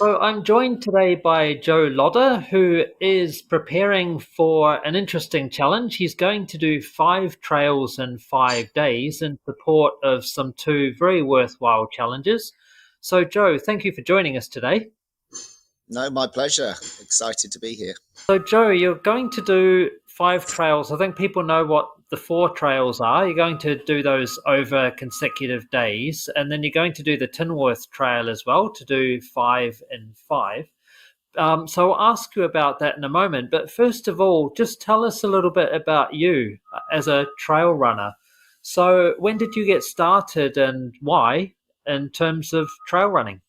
So I'm joined today by Jo Lodder, who is preparing for an interesting challenge. He's going to do 5 trails in 5 days in support of some two very worthwhile challenges. So, Joe, thank you for joining us today. No, my pleasure. Excited to be here. So, Joe, you're going to do 5 trails. I think people know what the 4 trails are. You're going to do those over consecutive days, and then you're going to do the Tinworth Trail as well to do 5 in 5. So I'll ask you about that in a moment. But first of all, just tell us a little bit about you as a trail runner. So when did you get started and why in terms of trail running?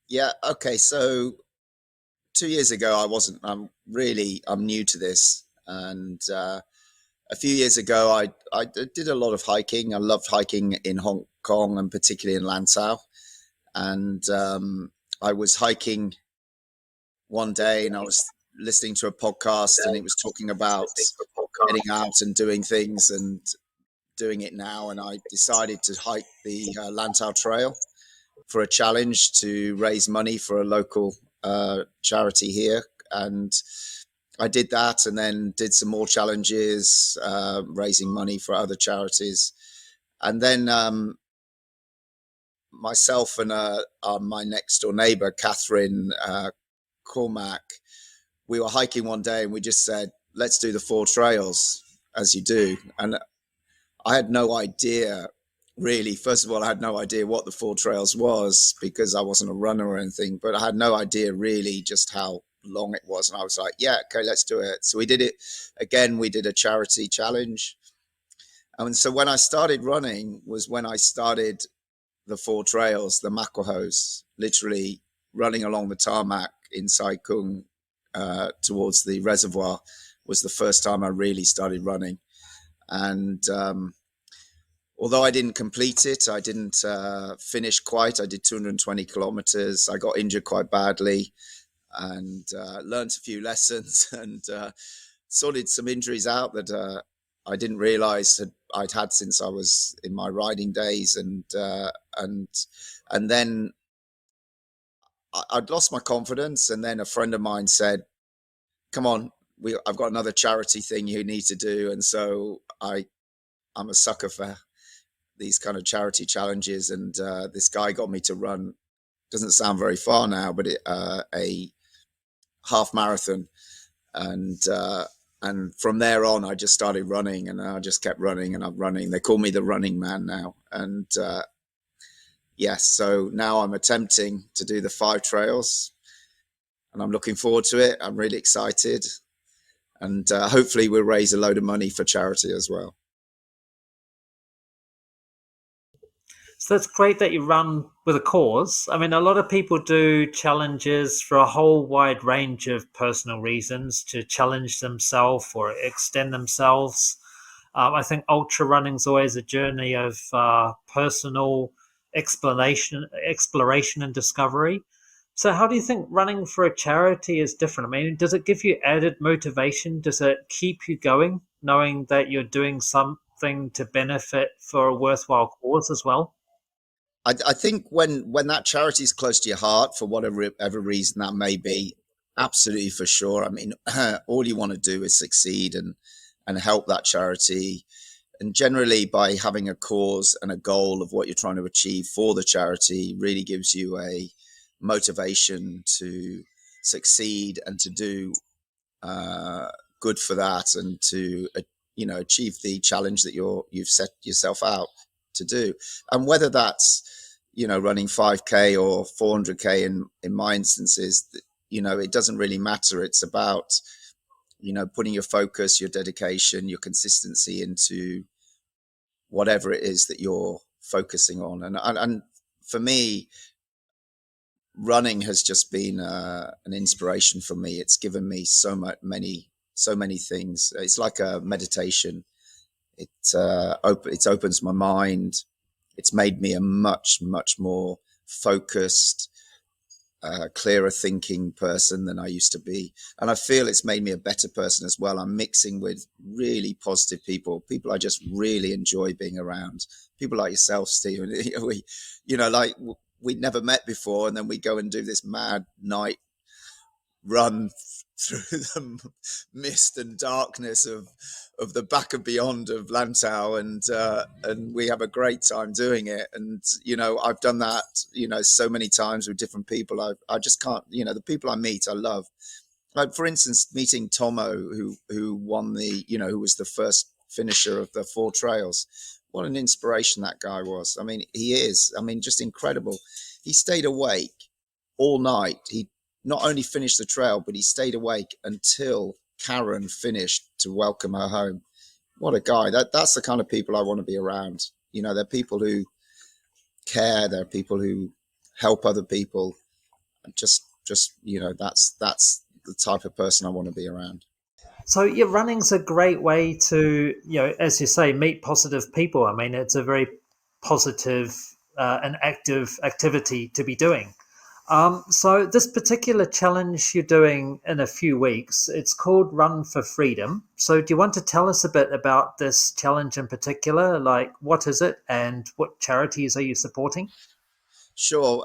Yeah. Okay. So 2 years ago, I wasn't. I'm new to this, and a few years ago, I did a lot of hiking. I loved hiking in Hong Kong and particularly in Lantau. And I was hiking one day, and I was listening to a podcast, and it was talking about getting out and doing things and doing it now. And I decided to hike the Lantau Trail for a challenge to raise money for a local charity here. And I did that and then did some more challenges, raising money for other charities. And then myself and my next door neighbor, Catherine Cormac, we were hiking one day and we just said, let's do the 4 trails as you do. And I had no idea really. First of all, I had no idea what the 4 trails was because I wasn't a runner or anything, but I had no idea really just how long it was. And I was like, yeah, okay, let's do it. So we did it again. We did a charity challenge. And so when I started running was when I started the 4 trails, the Makwahos, literally running along the tarmac in Sai Kung towards the reservoir was the first time I really started running. And although I didn't complete it, I didn't finish quite. I did 220 kilometers. I got injured quite badly and learned a few lessons and sorted some injuries out that I didn't realize I'd had since I was in my riding days. And then I'd lost my confidence. And then a friend of mine said, come on, I've got another charity thing you need to do. And so I'm a sucker for these kind of charity challenges, and this guy got me to run. Doesn't sound very far now, but a half marathon, and from there on, I just started running, and I just kept running, and I'm running. They call me the Running Man now, and yes, so now I'm attempting to do the 5 trails, and I'm looking forward to it. I'm really excited, and hopefully, we'll raise a load of money for charity as well. So that's great that you run with a cause. I mean, a lot of people do challenges for a whole wide range of personal reasons to challenge themselves or extend themselves. I think ultra running is always a journey of personal exploration and discovery. So, how do you think running for a charity is different? I mean, does it give you added motivation? Does it keep you going, knowing that you're doing something to benefit for a worthwhile cause as well? I think when that charity is close to your heart for whatever reason that may be, absolutely for sure. I mean, all you want to do is succeed and help that charity. And generally, by having a cause and a goal of what you're trying to achieve for the charity, really gives you a motivation to succeed and to do good for that, and to achieve the challenge that you've set yourself out to do. And whether that's running 5K or 400K in my instances, it doesn't really matter. It's about putting your focus, your dedication, your consistency into whatever it is that you're focusing on. And for me, running has just been an inspiration for me. It's given me so many things. It's like a meditation. It opens my mind. It's made me a much more focused, clearer thinking person than I used to be, and I feel it's made me a better person as well. I'm mixing with really positive people I just really enjoy being around. People like yourself, Stephen. we'd never met before, and then we go and do this mad night run through the mist and darkness of the back and beyond of Lantau, and we have a great time doing it. And I've done that so many times with different people. I just can't, the people I meet I love. Like, for instance, meeting Tomo, who won who was the first finisher of the 4 trails. What an inspiration that guy was. I mean, he is. I mean, just incredible. He stayed awake all night. He not only finished the trail, but he stayed awake until Karen finished to welcome her home. What a guy. That's the kind of people I want to be around. They're people who care. They're people who help other people. Just that's the type of person I want to be around. So yeah, running's a great way to, as you say, meet positive people. I mean, it's a very positive and active activity to be doing. So this particular challenge you're doing in a few weeks, it's called Run for Freedom. So do you want to tell us a bit about this challenge in particular? Like, what is it and what charities are you supporting? Sure.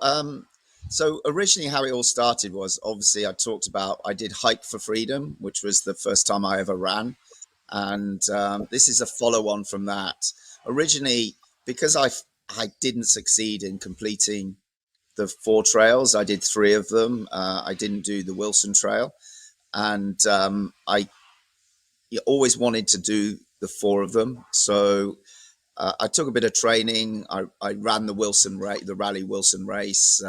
So originally, how it all started was, obviously, I did Hike for Freedom, which was the first time I ever ran, and this is a follow-on from that. Originally, because I didn't succeed in completing the 4 trails, I did 3 of them. I didn't do the Wilson Trail, and I always wanted to do the 4 of them. So I took a bit of training. I ran the Rally Wilson race,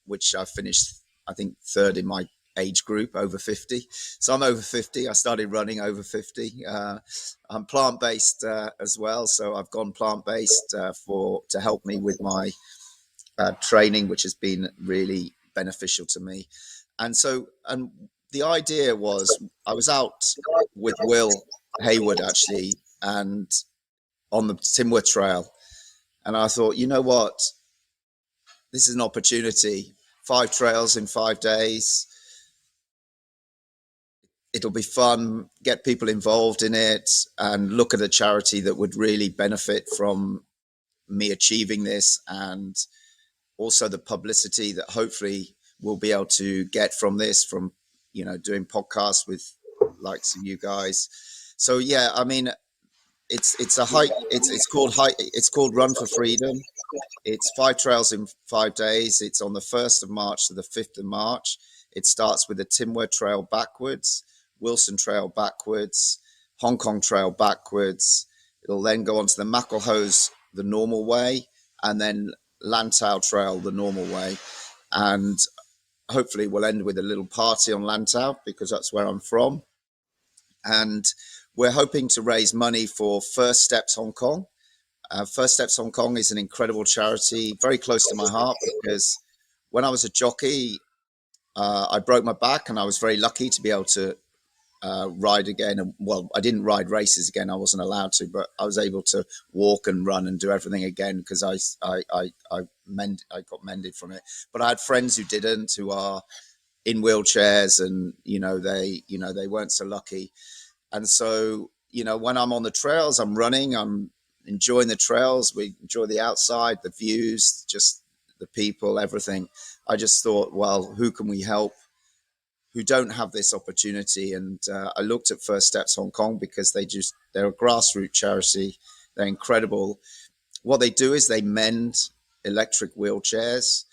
which I finished, I think, 3rd in my age group, over 50. So I'm over 50. I started running over 50. I'm plant-based as well, so I've gone plant-based to help me with my training, which has been really beneficial to me. And the idea was, I was out with Will Hayward actually, and on the Timworth Trail, and I thought, you know what, this is an opportunity. 5 trails in 5 days. It'll be fun. Get people involved in it, and look at a charity that would really benefit from me achieving this, and also the publicity that hopefully we'll be able to get from this, from doing podcasts with likes of you guys. So yeah, I mean, it's a hike. It's called Run for Freedom. It's 5 trails in 5 days. It's on the 1st of March to the 5th of March. It starts with the Timworth Trail backwards, Wilson Trail backwards, Hong Kong Trail backwards. It'll then go on to the Macklehose the normal way, and then Lantau Trail the normal way. And hopefully we'll end with a little party on Lantau, because that's where I'm from. And we're hoping to raise money for First Steps Hong Kong. First Steps Hong Kong is an incredible charity, very close to my heart, because when I was a jockey, I broke my back, and I was very lucky to be able to ride again. And well, I didn't ride races again. I wasn't allowed to, but I was able to walk and run and do everything again, because I got mended from it. But I had friends who didn't, who are in wheelchairs, and they weren't so lucky. And so when I'm on the trails, I'm running, I'm enjoying the trails. We enjoy the outside, the views, just the people, everything. I just thought, well, who can we help who don't have this opportunity? And I looked at First Steps Hong Kong, because they're a grassroots charity. They're incredible. What they do is they mend electric wheelchairs.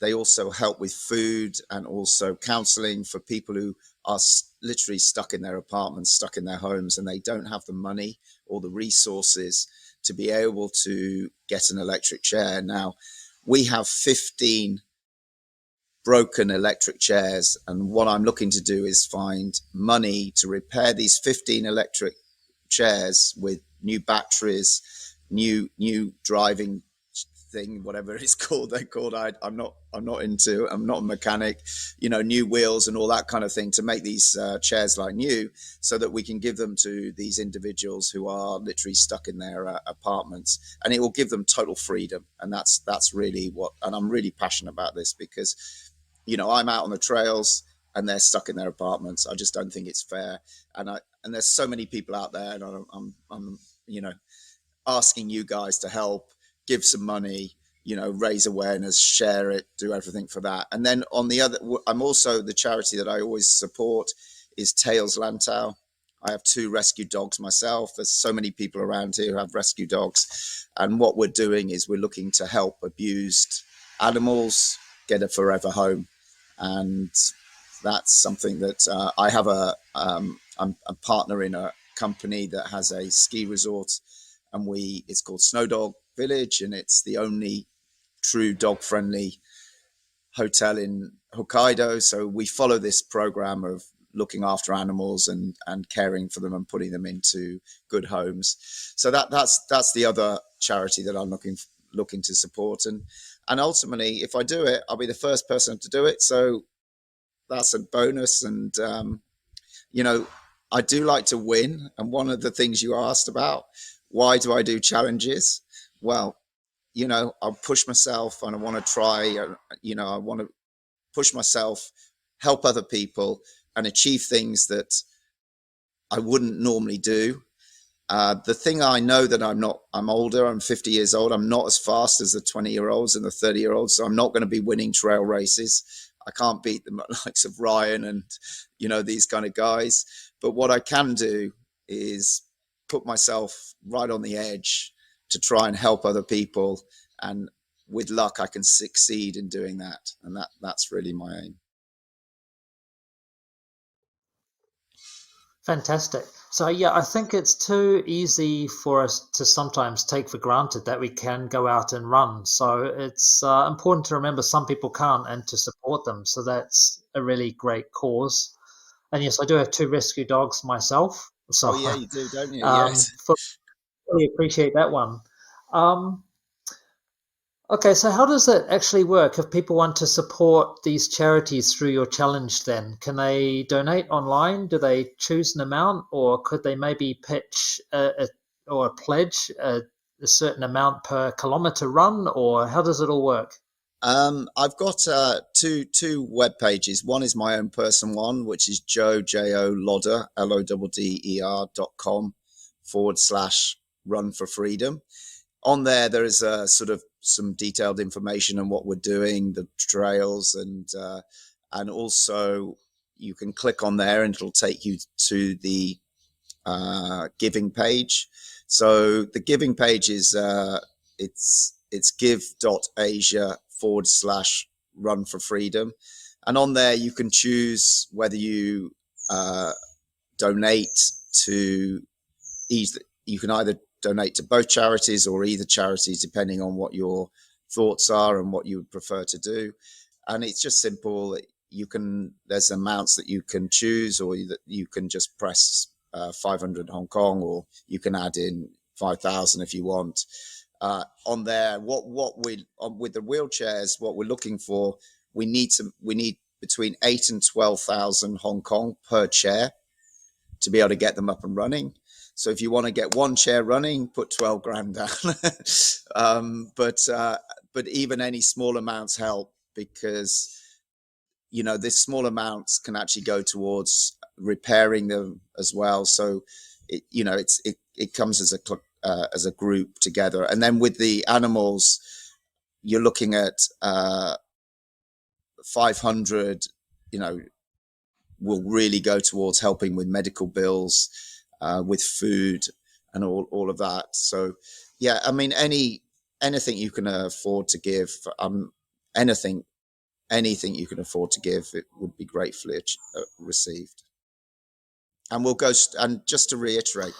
They also help with food and also counseling for people who are literally stuck in their apartments, stuck in their homes, and they don't have the money or the resources to be able to get an electric chair. Now, we have 15 broken electric chairs, and what I'm looking to do is find money to repair these 15 electric chairs with new batteries, new driving thing, whatever it's called. I'm not a mechanic, new wheels and all that kind of thing, to make these chairs like new, so that we can give them to these individuals who are literally stuck in their apartments, and it will give them total freedom. And that's really and I'm really passionate about this, because I'm out on the trails and they're stuck in their apartments. I just don't think it's fair. And there's so many people out there, and I'm asking you guys to help, give some money, raise awareness, share it, do everything for that. And then on the other, I'm also, the charity that I always support is Tails Lantau. I have 2 rescue dogs myself. There's so many people around here who have rescue dogs. And what we're doing is we're looking to help abused animals get a forever home. And that's something that I have I'm a partner in a company that has a ski resort, and it's called Snow Dog Village, and it's the only true dog friendly hotel in Hokkaido. So we follow this program of looking after animals and caring for them and putting them into good homes. So that's the other charity that I'm looking to support. And ultimately, if I do it, I'll be the first person to do it. So that's a bonus. And I do like to win. And one of the things you asked about, why do I do challenges? Well, I'll push myself, and I want to try, I want to push myself, help other people, and achieve things that I wouldn't normally do. The thing I know that I'm older, I'm 50 years old. I'm not as fast as the 20-year-olds and the 30-year-olds. So I'm not going to be winning trail races. I can't beat the likes of Ryan and, these kind of guys. But what I can do is put myself right on the edge to try and help other people. And with luck, I can succeed in doing that. And that's really my aim. Fantastic. So yeah, I think it's too easy for us to sometimes take for granted that we can go out and run. So it's important to remember some people can't, and to support them. So that's a really great cause. And yes, I do have 2 rescue dogs myself. So Oh, yeah, you do, don't you? Yes. fully appreciate that one. Um, Okay, so how does that actually work if people want to support these charities through your challenge then? Can they donate online? Do they choose an amount, or could they maybe pitch or pledge a certain amount per kilometer run, or how does it all work? I've got two web pages. One is my own personal one, which is Jo Lodder, LODDER.com/run for freedom. On there is sort of some detailed information on what we're doing, the trails, and also you can click on there and it'll take you to the giving page. So the giving page is it's give.asia/run for freedom, and on there you can choose whether you donate to either. You can either donate to both charities or either charities, depending on what your thoughts are and what you would prefer to do. And it's just simple. There's amounts that you can choose, or you can just press 500 Hong Kong, or you can add in 5,000 if you want. On there, with the wheelchairs, what we're looking for, we need between 8 and 12,000 Hong Kong per chair to be able to get them up and running. So if you want to get one chair running, put 12 grand down. But even any small amounts help, because this small amounts can actually go towards repairing them as well. So it comes as a group together. And then with the animals, you're looking at 500. Will really go towards helping with medical bills, with food, and all of that. So yeah, I mean, anything you can afford to give, anything you can afford to give, it would be gratefully received. And and just to reiterate,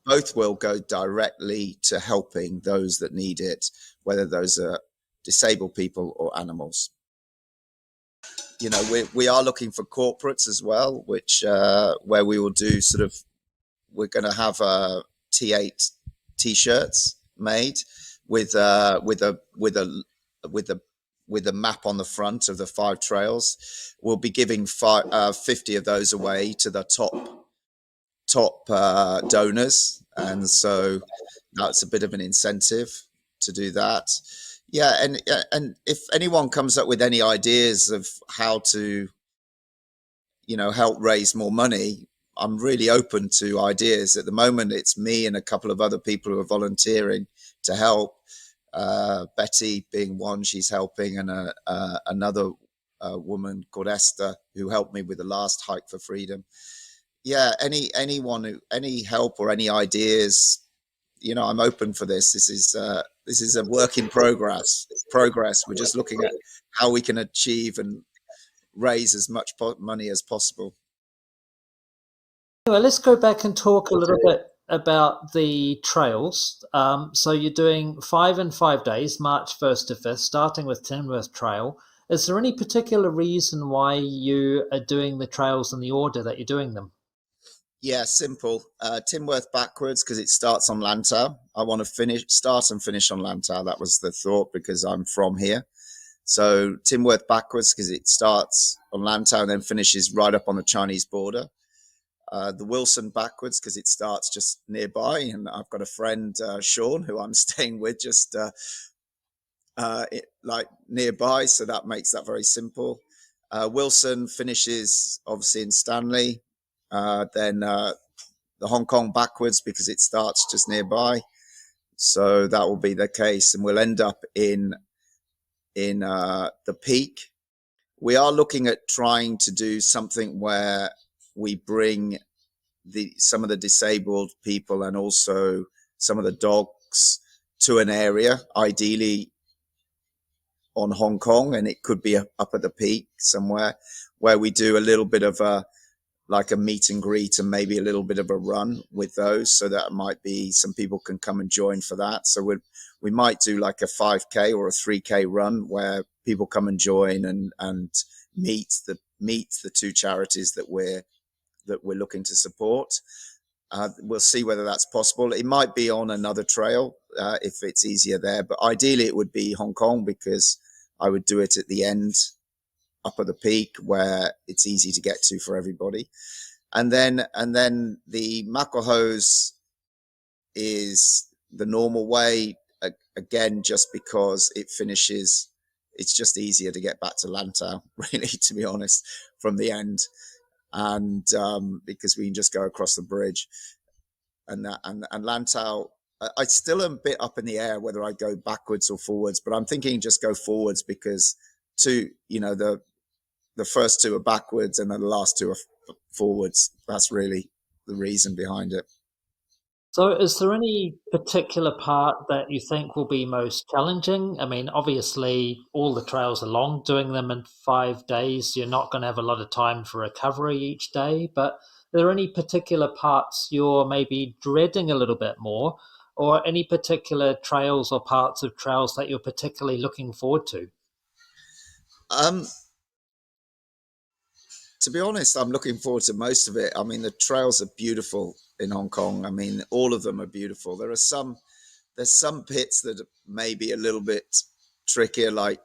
both will go directly to helping those that need it, whether those are disabled people or animals. We are looking for corporates as well, which where we will do we're going to have T8 t-shirts made with a map on the front of the 5 trails. We'll be giving 50 of those away to the top donors, and so that's a bit of an incentive to do that. Yeah, and if anyone comes up with any ideas of how to help raise more money, I'm really open to ideas. At the moment, it's me and a couple of other people who are volunteering to help. Betty being one, she's helping, and another woman called Esther who helped me with the last hike for freedom. Yeah, anyone who any help or any ideas, I'm open for this. This is a work in progress. We're just looking at how we can achieve and raise as much money as possible. Anyway, let's go back and talk a little bit about the trails. So you're doing 5 and 5 days, March 1st to 5th, starting with Tinworth Trail. Is there any particular reason why you are doing the trails in the order that you're doing them? Yeah, simple. Timworth backwards because it starts on Lantau. I want to start and finish on Lantau. That was the thought because I'm from here. So Timworth backwards because it starts on Lantau and then finishes right up on the Chinese border. The Wilson backwards because it starts just nearby, and I've got a friend Sean who I'm staying with just like nearby, so that makes that very simple. Wilson finishes obviously in Stanley, then the Hong Kong backwards because it starts just nearby, so that will be the case, and we'll end up in the peak. We are looking at trying to do something where we bring some of the disabled people and also some of the dogs to an area, ideally on Hong Kong, and it could be up at the peak somewhere where we do a little bit of a meet and greet and maybe a little bit of a run with those, so that might be some people can come and join for that. So we might do like a 5K or a 3K run where people come and join and meet the two charities that we're looking to support. We'll see whether that's possible. It might be on another trail if it's easier there, but ideally it would be Hong Kong because I would do it at the end up at the peak where it's easy to get to for everybody. And then the Makwahos is the normal way, again, just because it finishes, it's just easier to get back to Lantau, really, to be honest, from the end. And because we can just go across the bridge. And Lantau, I still am a bit up in the air whether I go backwards or forwards, but I'm thinking just go forwards because the first two are backwards and then the last two are forwards. That's really the reason behind it. So, is there any particular part that you think will be most challenging? I mean, obviously, all the trails are long. Doing them in 5 days, you're not going to have a lot of time for recovery each day. But are there any particular parts you're maybe dreading a little bit more, or any particular trails or parts of trails that you're particularly looking forward to? Um, to be honest, I'm looking forward to most of it. I mean, the trails are beautiful in Hong Kong. I mean, all of them are beautiful. There's some pits that may be a little bit trickier, like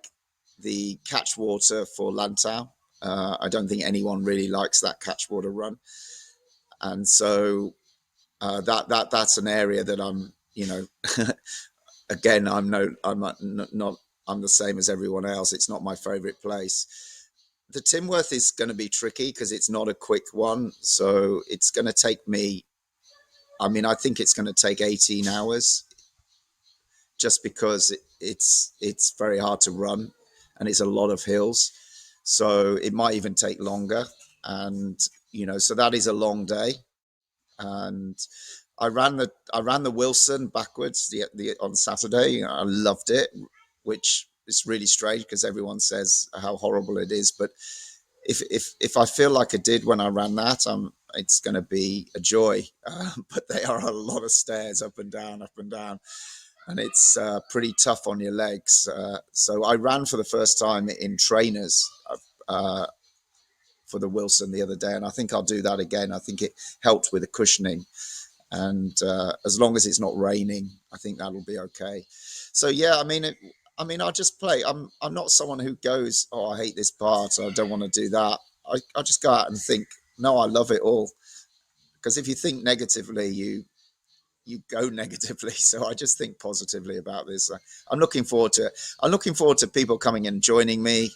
the catchwater for Lantau. I don't think anyone really likes that catchwater run, and so that's an area that again, I'm the same as everyone else. It's not my favorite place. The Timworth is going to be tricky because it's not a quick one, so it's going to take me. I mean, I think it's going to take 18 hours just because it's very hard to run and it's a lot of hills, so it might even take longer. And so that is a long day. And I ran the Wilson backwards on Saturday. I loved it, which is really strange because everyone says how horrible it is. But if I feel like I did when I ran that, it's going to be a joy. But they are a lot of stairs up and down, and it's pretty tough on your legs. So I ran for the first time in trainers uh, for the Wilson the other day, and I think I'll do that again. I think it helped with the cushioning, and as long as it's not raining, I think that'll be okay. So yeah, I just play. I'm not someone who goes, oh, I hate this part, I don't want to do that. I just go out and think, no, I love it all. Because if you think negatively, you go negatively. So I just think positively about this. I'm looking forward to it. I'm looking forward to people coming and joining me,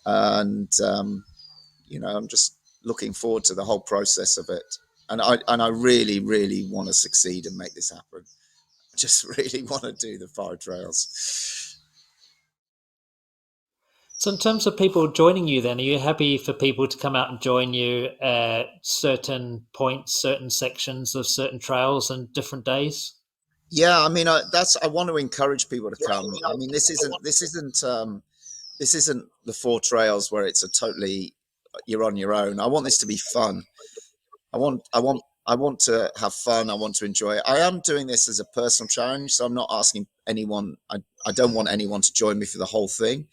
and I'm just looking forward to the whole process of it. And I really, really want to succeed and make this happen. just really want to do the 5 trails. So, in terms of people joining you, then, are you happy for people to come out and join you at certain points, certain sections of certain trails and different days? Yeah, I mean, I want to encourage people to come. I mean, this isn't the 4 trails where it's a totally you're on your own. I want this to be fun. I want to have fun. I want to enjoy it. I am doing this as a personal challenge, so I'm not asking anyone. I don't want anyone to join me for the whole thing,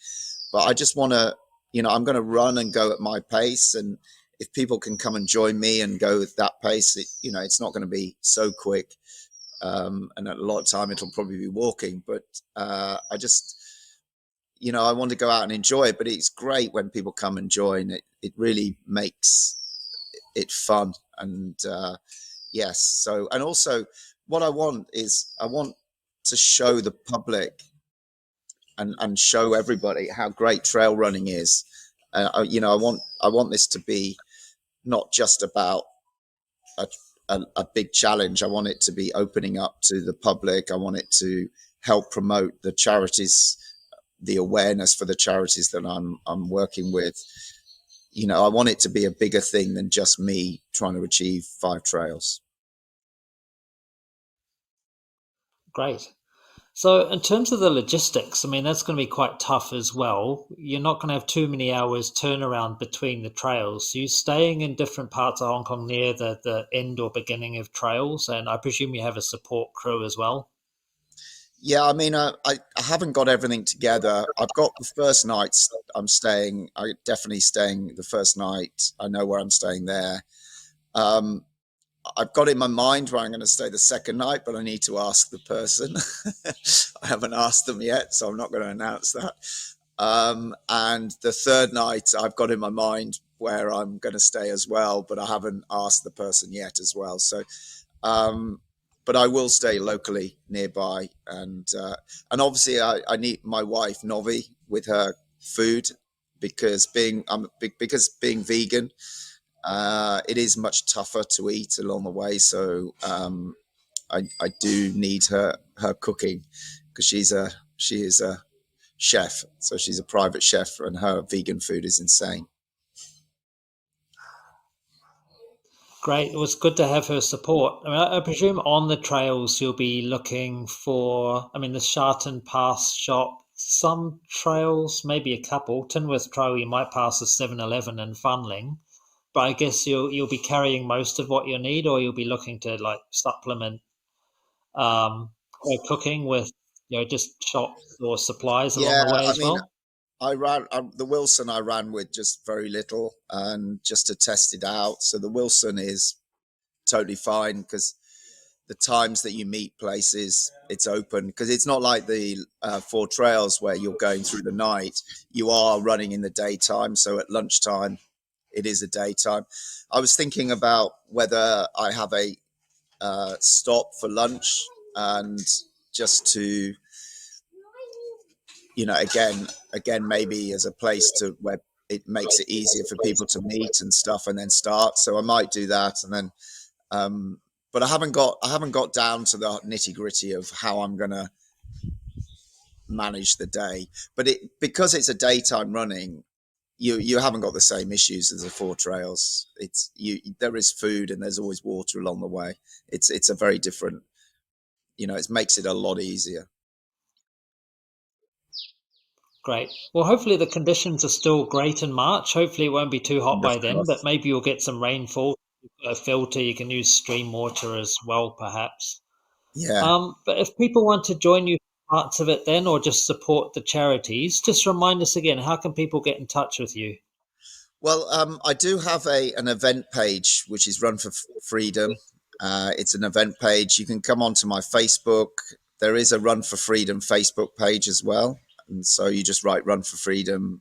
but I just want to, I'm going to run and go at my pace. And if people can come and join me and go at that pace, it's not going to be so quick. And a lot of time it'll probably be walking, but I just, I want to go out and enjoy it. But it's great when people come and join. It really makes it fun. And yes, so, and also what I want is I want to show the public and show everybody how great trail running is. I want this to be not just about a, a big challenge. I want it to be opening up to the public. I want it to help promote the charities, the awareness for the charities that I'm working with. I want it to be a bigger thing than just me trying to achieve 5 trails. Great. So, in terms of the logistics, I mean, that's going to be quite tough as well. You're not going to have too many hours turnaround between the trails. So, you're staying in different parts of Hong Kong near the end or beginning of trails. And I presume you have a support crew as well. Yeah, I mean, I haven't got everything together. I've got the first nights I'm staying. I definitely staying the first night. I know where I'm staying there. Um, I've got in my mind where I'm going to stay the second night, but I need to ask the person. I haven't asked them yet, so I'm not going to announce that. And the third night, I've got in my mind where I'm going to stay as well, but I haven't asked the person yet as well. So, but I will stay locally nearby, and obviously I need my wife Novi with her food because being vegan. It is much tougher to eat along the way, so I do need her cooking because she is a chef, so she's a private chef, and her vegan food is insane. Great. It was good to have her support. I mean, I presume on the trails you'll be looking for, I mean, the Sharton Pass shop, some trails, maybe a couple. Tinworth Trail, you might pass a 7-Eleven and Funling, but I guess you'll be carrying most of what you need, or you'll be looking to like supplement cooking with, just shops or supplies along Yeah, the way I as mean, well. the Wilson I ran with just very little and just to test it out. So the Wilson is totally fine because the times that you meet places, it's open because it's not like the 4 trails where you're going through the night. You are running in the daytime, so at lunchtime it is a daytime. I was thinking about whether I have a stop for lunch and just to, again maybe as a place to where it makes it easier for people to meet and stuff and then start. So I might do that, and then but I haven't got down to the nitty gritty of how I'm gonna manage the day. But because it's a daytime running, you haven't got the same issues as the 4 trails. There is food and there's always water along the way. It's a very different, it makes it a lot easier. Great. Well, hopefully the conditions are still great in March. Hopefully it won't be too hot by then, but maybe you'll get some rainfall. A filter, you can use stream water as well, perhaps. Yeah. But if people want to join you for parts of it then, or just support the charities, just remind us again, how can people get in touch with you? Well, I do have an event page which is Run for Freedom. It's an event page. You can come onto my Facebook. There is a Run for Freedom Facebook page as well, and so you just write Run for Freedom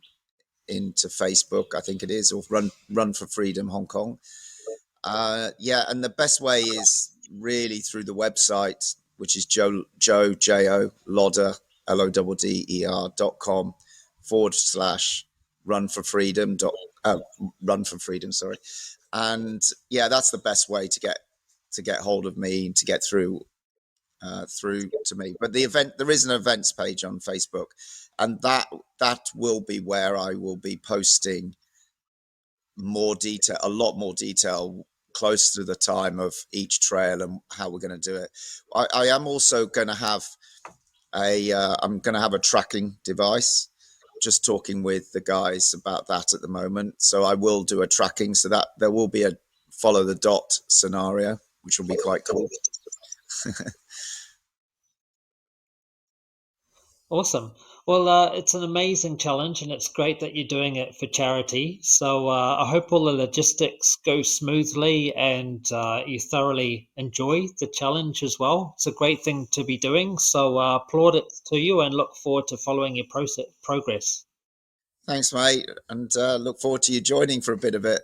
into Facebook, I think it is, or Run for Freedom Hong Kong. Yeah, and the best way is really through the website, which is Jo Lodder LODDER.com/run for freedom run for freedom, sorry. And yeah, that's the best way to get hold of me and to get through through to me. But there is an events page on Facebook, and that will be where I will be posting more detail, a lot more detail, close to the time of each trail and how we're going to do it. I am also going to have I'm going to have a tracking device. Just talking with the guys about that at the moment. So I will do a tracking, so that there will be a follow the dot scenario, which will be quite cool. Awesome. Well, it's an amazing challenge, and it's great that you're doing it for charity. So I hope all the logistics go smoothly and you thoroughly enjoy the challenge as well. It's a great thing to be doing. So applaud it to you and look forward to following your progress. Thanks, mate, and look forward to you joining for a bit of it.